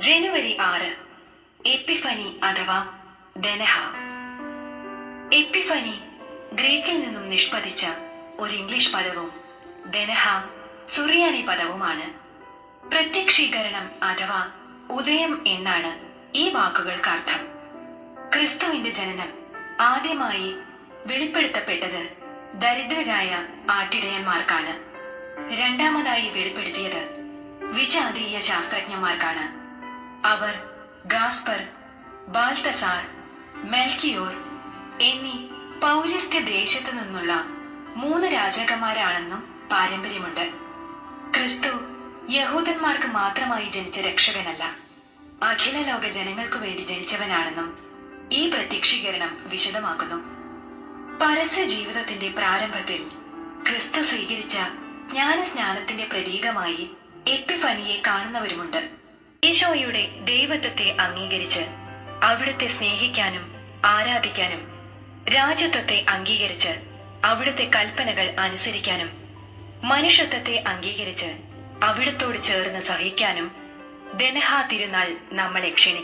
ജനുവരി 6 Epiphany അഥവാ Denaha. Epiphany ഗ്രീക്കിൽ നിന്നും നിഷ്പതിച്ച ഒരു ഇംഗ്ലീഷ് പദവും ദനഹ സുറിയാനി പദവുമാണ്. പ്രത്യക്ഷീകരണം അഥവാ ഉദയം എന്നാണ് ഈ വാക്കുകൾക്ക് അർത്ഥം. ക്രിസ്തുവിന്റെ ജനനം ആദ്യമായി വെളിപ്പെടുത്തപ്പെട്ടത് ദരിദ്രരായ ആട്ടിടയന്മാർക്കാണ്. രണ്ടാമതായി വെളിപ്പെടുത്തിയത് വിജാതീയ ശാസ്ത്രജ്ഞന്മാർക്കാണ്. അവർ ഗാസ്പർ, ബാൽത്തസാർ, മെൽക്കിയോർ എന്നീ പൗരസ്ത്യ ദേശത്തു നിന്നുള്ള 3 രാജാക്കന്മാരാണെന്നും പാരമ്പര്യമുണ്ട്. ക്രിസ്തു യഹൂദന്മാർക്ക് മാത്രമായി ജനിച്ച രക്ഷകനല്ല, അഖില ലോക ജനങ്ങൾക്കു വേണ്ടി ജനിച്ചവനാണെന്നും ഈ പ്രത്യക്ഷീകരണം വിശദമാക്കുന്നു. പരസ്യ ജീവിതത്തിന്റെ പ്രാരംഭത്തിൽ ക്രിസ്തു സ്വീകരിച്ച ജ്ഞാനസ്നാനത്തിന്റെ പ്രതീകമായി എപ്പിഫനിയെ കാണുന്നവരുമുണ്ട്. ഈശോയുടെ ദൈവത്വത്തെ അംഗീകരിച്ച് അവിടുത്തെ സ്നേഹിക്കാനും ആരാധിക്കാനും, രാജ്യത്വത്തെ അംഗീകരിച്ച് അവിടുത്തെ കൽപ്പനകൾ അനുസരിക്കാനും, മനുഷ്യത്വത്തെ അംഗീകരിച്ച് അവിടുത്തോട് ചേർന്ന് സഹിക്കാനും ദനഹ തിരുനാൾ നമ്മളെ ക്ഷണിക്കുന്നു.